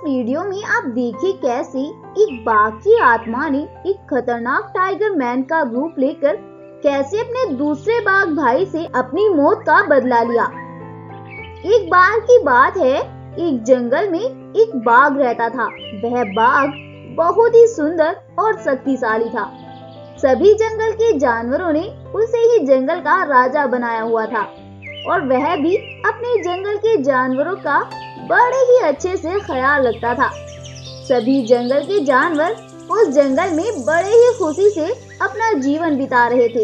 Video में आप देखिए कैसे एक बाघ की आत्मा ने एक खतरनाक टाइगर मैन का रूप लेकर कैसे अपने दूसरे बाघ भाई से अपनी मौत का बदला लिया। एक बार की बात है, एक जंगल में एक बाघ रहता था। वह बाघ बहुत ही सुंदर और शक्तिशाली था। सभी जंगल के जानवरों ने उसे ही जंगल का राजा बनाया हुआ था और वह भी अपने जंगल के जानवरों का बड़े ही अच्छे से ख्याल रखता था। सभी जंगल के जानवर उस जंगल में बड़े ही खुशी से अपना जीवन बिता रहे थे।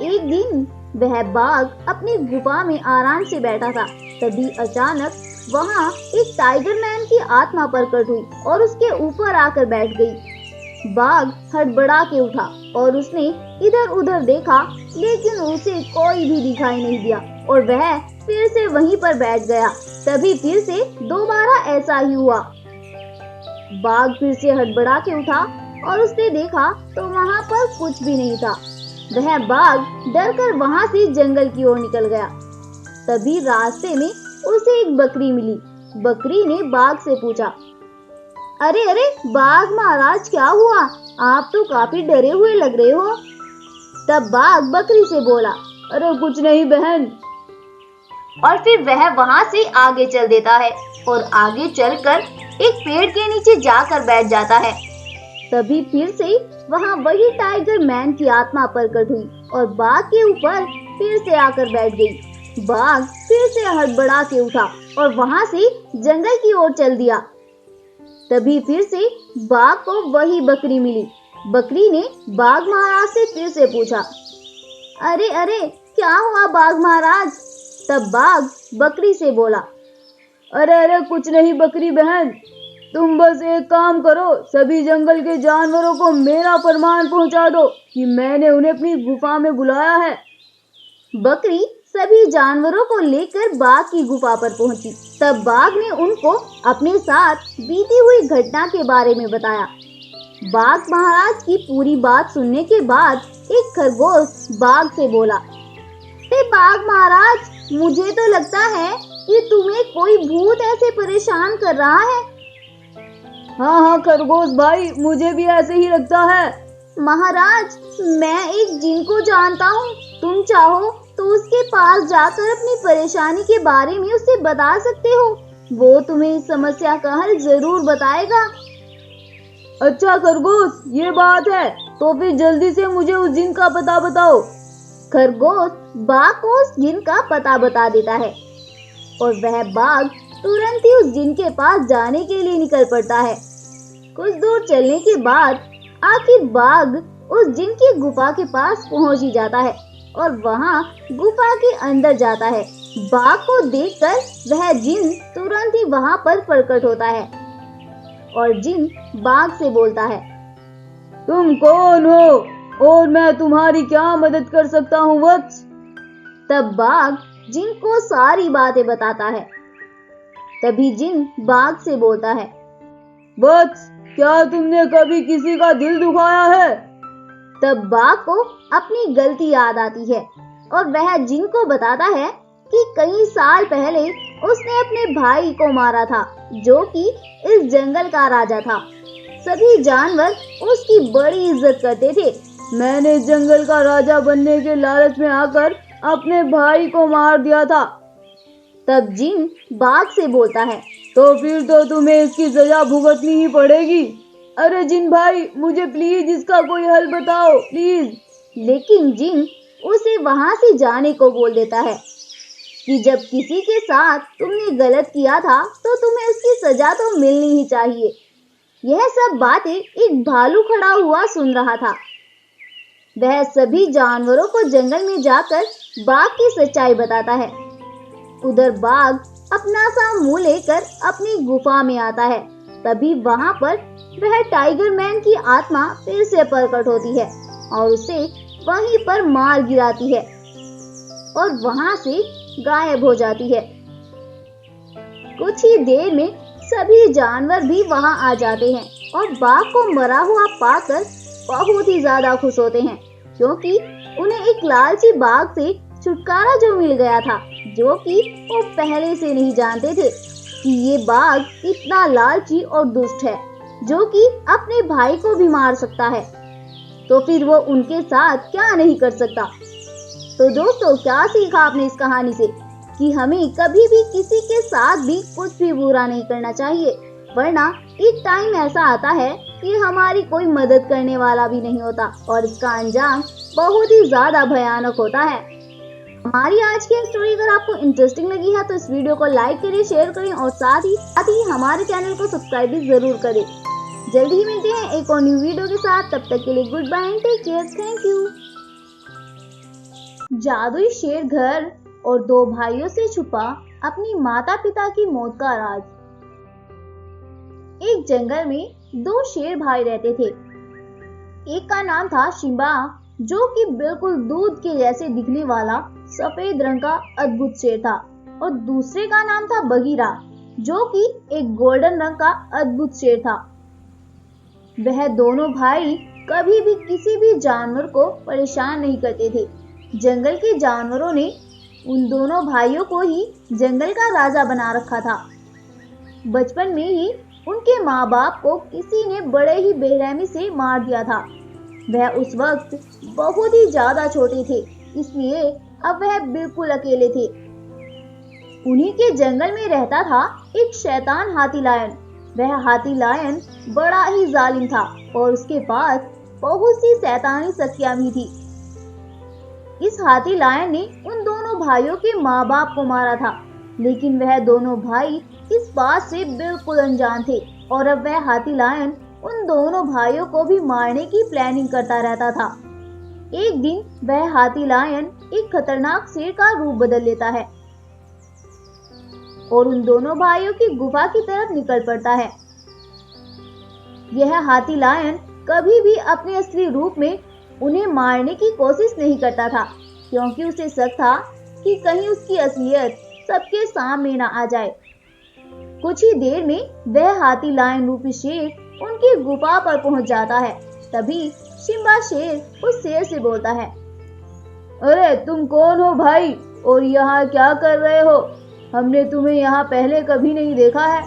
एक दिन वह बाघ अपनी गुफा में आराम से बैठा था। तभी अचानक वहाँ एक टाइगर मैन की आत्मा प्रकट हुई और उसके ऊपर आकर बैठ गई। बाघ हड़बड़ा के उठा और उसने इधर उधर देखा, लेकिन उसे कोई भी दिखाई नहीं दिया और वह फिर से वहीं पर बैठ गया। तभी फिर से दोबारा ऐसा ही हुआ। बाघ फिर से हड़बड़ा के उठा और उसने देखा तो वहाँ पर कुछ भी नहीं था। वह बाघ डरकर वहाँ से जंगल की ओर निकल गया। तभी रास्ते में उसे एक बकरी मिली। बकरी ने बाघ से पूछा, अरे अरे बाघ महाराज, क्या हुआ? आप तो काफी डरे हुए लग रहे हो। तब बाघ बकरी से बोला, अरे कुछ नहीं बहन। और फिर वह वहाँ से आगे चल देता है और आगे चलकर एक पेड़ के नीचे जाकर बैठ जाता है। तभी फिर से वहाँ वही टाइगर मैन की आत्मा प्रकट हुई और बाघ के ऊपर फिर से आकर बैठ गई। बाघ फिर से हड़बड़ा के उठा और वहाँ से जंगल की ओर चल दिया। तभी फिर से बाघ को वही बकरी मिली। बकरी ने बाघ महाराज से फिर से पूछा, अरे अरे क्या हुआ बाघ महाराज? तब बाघ बकरी से बोला, अरे अरे कुछ नहीं बकरी बहन, तुम बस एक काम करो, सभी जंगल के जानवरों को मेरा फरमान पहुंचा दो कि मैंने उन्हें अपनी गुफा में बुलाया है। बकरी सभी जानवरों को लेकर बाघ की गुफा पर पहुंची। तब बाघ ने उनको अपने साथ बीती हुई घटना के बारे में बताया। बाघ महाराज की पूरी बात सुनने के बाद एक खरगोश बाघ से बोला, हे बाघ महाराज, मुझे तो लगता है कि तुम्हें कोई भूत ऐसे परेशान कर रहा है। हाँ हाँ खरगोश भाई, मुझे भी ऐसे ही लगता है। महाराज, मैं एक जिन को जानता हूँ, तुम चाहो तो उसके पास जाकर अपनी परेशानी के बारे में उसे बता सकते हो। वो तुम्हें इस समस्या का हल जरूर बताएगा। अच्छा खरगोश, ये बात है, तो फिर जल्दी से मुझे उस जिन का पता बताओ। खरगोश बाघ को उस जिन का पता बता देता है और वह बाघ तुरंत ही उस जिन के पास जाने के लिए निकल पड़ता है। कुछ दूर चलने के बाद आखिर बाघ उस जिन की गुफा के पास पहुंच ही जाता है और वहां गुफा के अंदर जाता है। बाघ को देखकर वह जिन तुरंत ही वहां पर प्रकट होता है और जिन बाघ से बोलता है, तुम कौन हो और मैं तुम्हारी क्या मदद कर सकता हूँ वत्स? तब बाघ जिन को सारी बातें बताता है। तभी जिन बाघ से बोलता है, वत्स, क्या तुमने कभी किसी का दिल दुखाया है? तब बाघ को अपनी गलती याद आती है और वह जिन को बताता है कि कई साल पहले उसने अपने भाई को मारा था, जो कि इस जंगल का राजा था। सभी जानवर उसकी बड़ी इज्जत करते थे। मैंने जंगल का राजा बनने के लालच में आकर अपने भाई को मार दिया था। तब जिन बाघ से बोलता है, तो फिर तो तुम्हें इसकी सजा भुगतनी ही पड़ेगी। अरे जिन भाई, मुझे प्लीज इसका कोई हल बताओ प्लीज। लेकिन जिन उसे वहां से जाने को बोल देता है कि जब किसी के साथ तुमने गलत किया था तो तुम्हें उसकी सजा तो मिलनी ही चाहिए। यह सब बातें एक भालू खड़ा हुआ सुन रहा था। वह सभी जानवरों को जंगल में जाकर बाघ की सच्चाई बताता है। उधर बाघ अपना सा मुंह लेकर अपनी गुफा में आता है। तभी वहां पर वह टाइगर मैन की आत्मा फिर से प्रकट होती है और उसे वहीं पर मार गिराती है और वहां से गायब हो जाती है। कुछ ही देर में सभी जानवर भी वहां आ जाते हैं और बाघ को मरा हुआ पाकर बहुत ही ज्यादा खुश होते हैं, क्योंकि उन्हें एक लालची बाघ से छुटकारा जो मिल गया था, जो कि वो पहले से नहीं जानते थे। कि ये बाघ इतना लालची और दुष्ट है जो कि अपने भाई को भी मार सकता है, तो फिर वो उनके साथ क्या नहीं कर सकता। तो दोस्तों, क्या सीखा आपने इस कहानी से कि हमें कभी भी किसी के साथ भी कुछ भी बुरा नहीं करना चाहिए, वरना एक टाइम ऐसा आता है कि हमारी कोई मदद करने वाला भी नहीं होता और इसका अंजाम बहुत ही ज्यादा भयानक होता है। हमारी आज की स्टोरी अगर आपको इंटरेस्टिंग लगी है तो इस वीडियो को लाइक करें, शेयर करें और साथ ही हमारे चैनल को सब्सक्राइब भी जरूर करें। जल्दी ही मिलते हैं एक और न्यू वीडियो के साथ, तब तक के लिए good bye and take care, thank you. जादुई शेर घर और दो भाइयों से छुपा अपनी माता पिता की मौत का राज। एक जंगल में दो शेर भाई रहते थे। एक का नाम था शिम्बा, जो कि बिल्कुल दूध के जैसे दिखने वाला सफेद रंग का अद्भुत शेर था, और दूसरे का नाम था बगीरा, जो कि एक गोल्डन रंग का अद्भुत शेर था। वह दोनों भाई कभी भी किसी भी जानवर को परेशान नहीं करते थे। जंगल के जानवरों ने उन दोनों भाइयों को ही जंगल का राजा बना रखा था। बचपन में ही उनके माँ बाप को किसी ने बड़े ही बेरहमी से मार दिया था। वह उस वक्त बहुत ही ज्यादा छोटे थे, इसलिए अब वह बिल्कुल अकेले थे। उन्हीं के जंगल में रहता था एक शैतान हाथी लायन। वह हाथी लायन बड़ा ही जालिम था और उसके पास बहुत सी शैतानी शक्तियां भी थी। इस हाथी लायन ने उन दोनों भाइयों के माँ बाप को मारा था, लेकिन वह दोनों भाई इस बात से बिल्कुल अनजान थे और अब वह हाथी लायन उन दोनों भाइयों को भी मारने की प्लानिंग करता रहता था। एक दिन वह हाथी लायन एक खतरनाक शेर का रूप बदल लेता है और उन दोनों भाइयों की गुफा की तरफ निकल पड़ता है। यह हाथी लायन कभी भी अपने असली रूप में उन्हें मारने की कोशिश नहीं करता था, क्योंकि उसे शक था कि कहीं उसकी असलियत सबके सामने न आ जाए। कुछ ही देर में वह हाथी लायन रूपी शेर उनकी गुफा पर पहुंच जाता है। तभी शिम्बा शेर उस शेर से बोलता है, अरे तुम कौन हो भाई, और यहाँ क्या कर रहे हो? हमने तुम्हें यहाँ पहले कभी नहीं देखा है।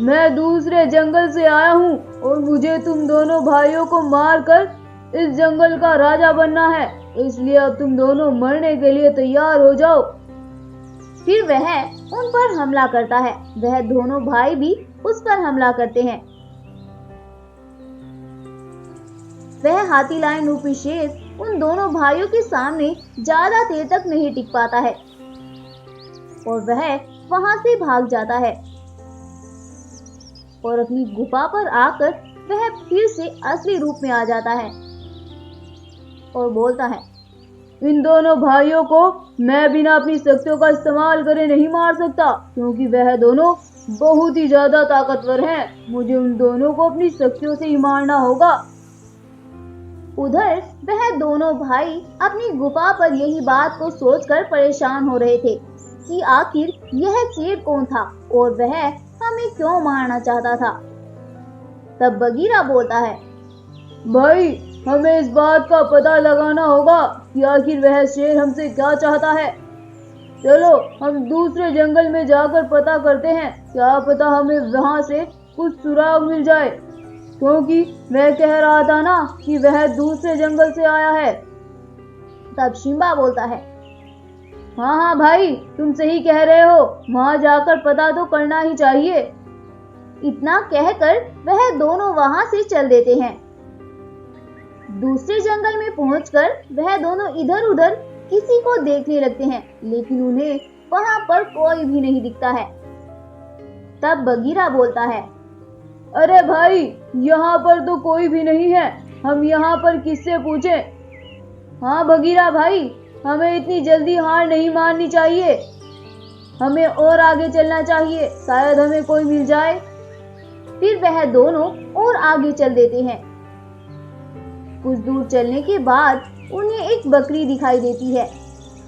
मैं दूसरे जंगल से आया हूँ और मुझे तुम दोनों भाइयों को मारकर इस जंगल का राजा बनना है, इसलिए अब तुम दोनों मरने के लिए तैयार हो जाओ। फिर वह उन पर हमला करता है। वह दोनों भाई भी उस पर हमला करते हैं। वह हाथी लायन रूपी शेर उन दोनों भाइयों के सामने ज्यादा देर तक नहीं टिक पाता है और वह वहां से भाग जाता है और अपनी गुफा पर आकर वह फिर से असली रूप में आ जाता है और बोलता है, इन दोनों भाइयों को मैं बिना अपनी शक्तियों का इस्तेमाल करे नहीं मार सकता, क्योंकि वह दोनों बहुत ही ज्यादा ताकतवर हैं। मुझे उन दोनों को अपनी शक्तियों से ही मारना होगा। उधर वह दोनों भाई अपनी गुफा पर यही बात को सोचकर परेशान हो रहे थे कि आखिर यह शेर कौन था और वह हमें क्यों मारना चाहता था। तब बगीरा बोलता है, भाई हमें इस बात का पता लगाना होगा कि आखिर वह शेर हमसे क्या चाहता है। चलो हम दूसरे जंगल में जाकर पता करते हैं, क्या पता हमें वहां से कुछ सुराग मिल जाए, क्योंकि मैं कह रहा था ना कि वह दूसरे जंगल से आया है। तब शिम्बा बोलता है, हाँ भाई तुम सही कह रहे हो, वहां जाकर पता तो करना ही चाहिए। इतना कहकर वह दोनों वहां से चल देते हैं। दूसरे जंगल में पहुंचकर वह दोनों इधर उधर किसी को देखने लगते हैं, लेकिन उन्हें वहां पर कोई भी नहीं दिखता है। तब बगीरा बोलता है, अरे भाई यहाँ पर तो कोई भी नहीं है, हम यहाँ पर किससे पूछें? हाँ बगीरा भाई, हमें इतनी जल्दी हार नहीं माननी चाहिए, हमें और आगे चलना चाहिए, शायद हमें कोई मिल जाए। फिर वह दोनों और आगे चल देते हैं। कुछ दूर चलने के बाद उन्हें एक बकरी दिखाई देती है।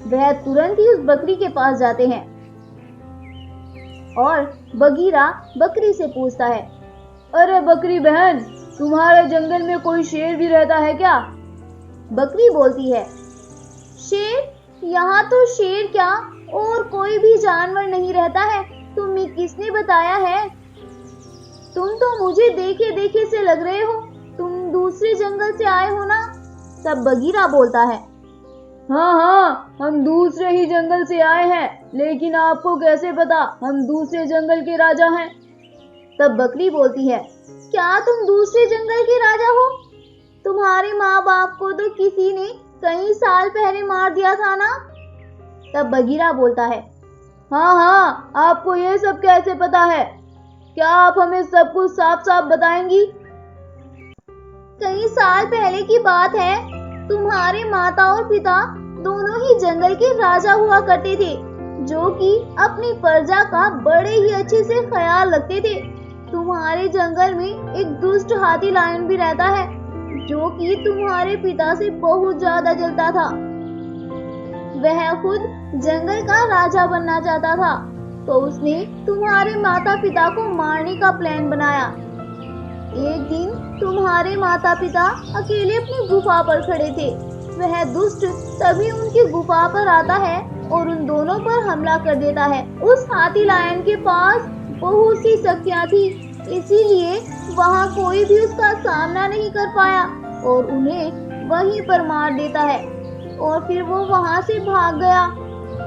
वह तुरंत ही उस बकरी के पास जाते हैं और बगीरा बकरी से पूछता है, अरे बकरी बहन, तुम्हारे जंगल में कोई शेर भी रहता है क्या? बकरी बोलती है, शेर? यहाँ तो शेर क्या और कोई भी जानवर नहीं रहता है, तुम्हें किसने बताया है? तुम तो मुझे देखे देखे से लग रहे हो, तुम दूसरे जंगल से आए हो ना? तब बगीरा बोलता है, हाँ, हम दूसरे ही जंगल से आए हैं, लेकिन आपको कैसे पता हम दूसरे जंगल के राजा हैं? तब बकरी बोलती है, क्या तुम दूसरे जंगल के राजा हो? तुम्हारे माँ बाप को तो किसी ने कई साल पहले मार दिया था ना? तब बगीरा बोलता है, हाँ, आपको ये सब कैसे पता है? क्या आप हमें सब कुछ साफ साफ बताएंगी? कई साल पहले की बात है, तुम्हारे माता और पिता दोनों ही जंगल के राजा हुआ करते थे, जो कि अपनी प्रजा का बड़े ही अच्छे से ख्याल रखते थे। तुम्हारे जंगल में एक दुष्ट हाथी लायन भी रहता है, जो कि तुम्हारे पिता से बहुत ज्यादा जलता था। वह खुद जंगल का राजा बनना चाहता था, तो उसने तुम्हारे माता पिता को मारने का प्लान बनाया। एक दिन तुम्हारे माता पिता अकेले अपनी गुफा पर खड़े थे। वह दुष्ट तभी उनकी गुफा पर आता है और उन दोनों पर हमला कर देता है। उस हाथी लायन के पास बहुत सी शक्तियां थी, इसीलिए वहां कोई भी उसका सामना नहीं कर पाया और उन्हें वहीं पर मार देता है और फिर वो वहां से भाग गया।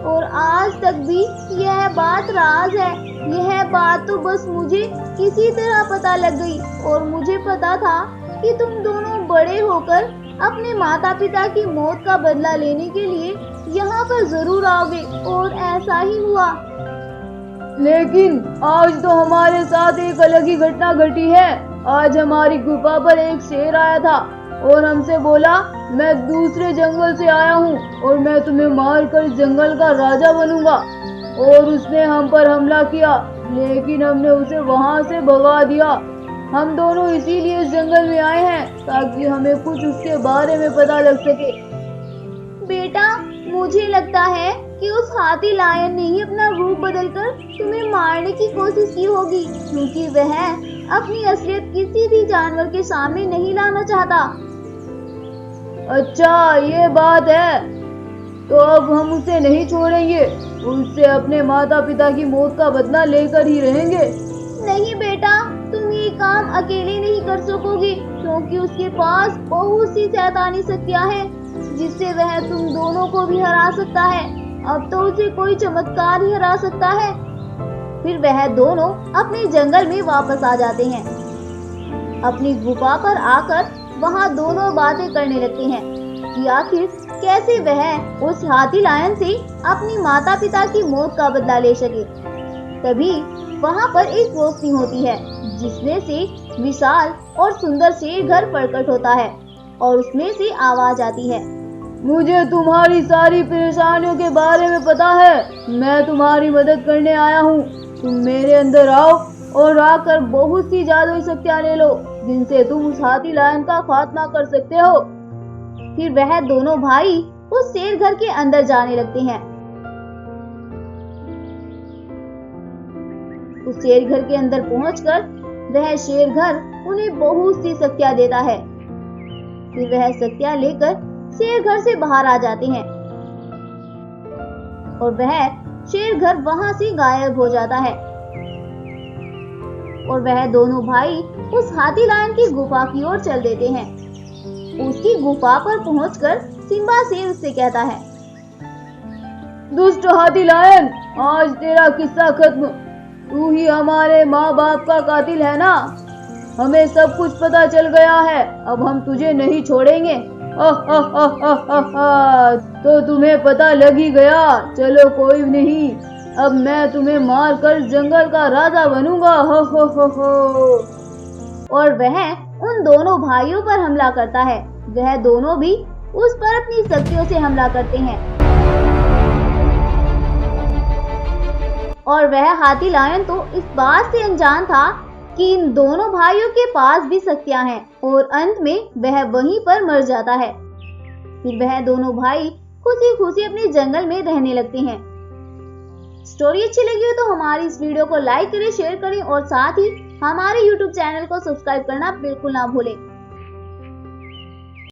और आज तक भी यह बात राज है। यह बात तो बस मुझे किसी तरह पता लग गई और मुझे पता था कि तुम दोनों बड़े होकर अपने माता पिता की मौत का बदला लेने के लिए यहाँ पर जरूर आओगे, और ऐसा ही हुआ। लेकिन आज तो हमारे साथ एक अलग ही घटना घटी है। आज हमारी गुफा पर एक शेर आया था और हमसे बोला, मैं दूसरे जंगल से आया हूँ और मैं तुम्हें मारकर इस जंगल का राजा बनूंगा। और उसने हम पर हमला किया, लेकिन हमने उसे वहाँ से भगा दिया। हम दोनों इसीलिए इस जंगल में आए हैं ताकि हमें कुछ उसके बारे में पता लग सके। बेटा, मुझे लगता है कि उस हाथी लायन ने ही अपना रूप बदलकर तुम्हें मारने की कोशिश की होगी, क्योंकि वह अपनी असलियत किसी भी जानवर के सामने नहीं लाना चाहता। अच्छा, ये बात है, तो अब हम उसे नहीं छोड़ेंगे, उससे अपने माता पिता की मौत का बदला लेकर ही रहेंगे। नहीं बेटा, तुम ये काम अकेले नहीं कर सकोगे, क्योंकि उसके पास बहुत सी शैतानी शक्तियां हैं, जिससे वह तुम दोनों को भी हरा सकता है। अब तो उसे कोई चमत्कार ही हरा सकता है। फिर वह दोनों अपने जंगल में वापस आ जाते हैं। अपनी गुफा पर आकर वहाँ दोनों बातें करने लगते हैं कि आखिर कैसे वह उस हाथी लायन से अपनी माता पिता की मौत का बदला ले सके। तभी वहाँ पर एक रोशनी होती है, जिसमें से विशाल और सुंदर शेर घर प्रकट होता है और उसमें से आवाज आती है, मुझे तुम्हारी सारी परेशानियों के बारे में पता है। मैं तुम्हारी मदद करने आया हूँ। तुम मेरे अंदर आओ और आकर बहुत सी जादुई शक्तियाँ ले लो, जिनसे तुम उस हाथी लायन का खात्मा कर सकते हो। फिर वह दोनों भाई उस शेर घर के अंदर जाने लगते हैं। उस शेर घर के अंदर पहुंचकर वह शेर घर उन्हें बहुत सी शक्तियाँ देता है। फिर वह शक्तियाँ लेकर शेर घर से बाहर आ जाते हैं और वह शेर घर वहां से गायब हो जाता है। और वह दोनों भाई उस हाथी लायन की गुफा की ओर चल देते हैं। उसकी गुफा पर पहुंचकर सिम्बा शेर उससे कहता है, दुष्ट हाथी लायन, आज तेरा किस्सा खत्म। तू ही हमारे माँ बाप का कातिल है ना? हमें सब कुछ पता चल गया है। अब हम तुझे नहीं छोड़ेंगे। तो तुम्हें पता लग ही गया। चलो कोई नहीं, अब मैं तुम्हें मारकर जंगल का राजा बनूंगा। हो। और वह उन दोनों भाइयों पर हमला करता है। वह दोनों भी उस पर अपनी शक्तियों से हमला करते हैं और वह हाथी लायन तो इस बात से अनजान था कि इन दोनों भाइयों के पास भी शक्तियां हैं और अंत में वह वहीं पर मर जाता है। फिर वह दोनों भाई खुशी खुशी अपने जंगल में रहने लगते हैं। स्टोरी अच्छी लगी हो तो हमारी इस वीडियो को लाइक करें, शेयर करें और साथ ही हमारे YouTube चैनल को सब्सक्राइब करना बिल्कुल ना भूलें।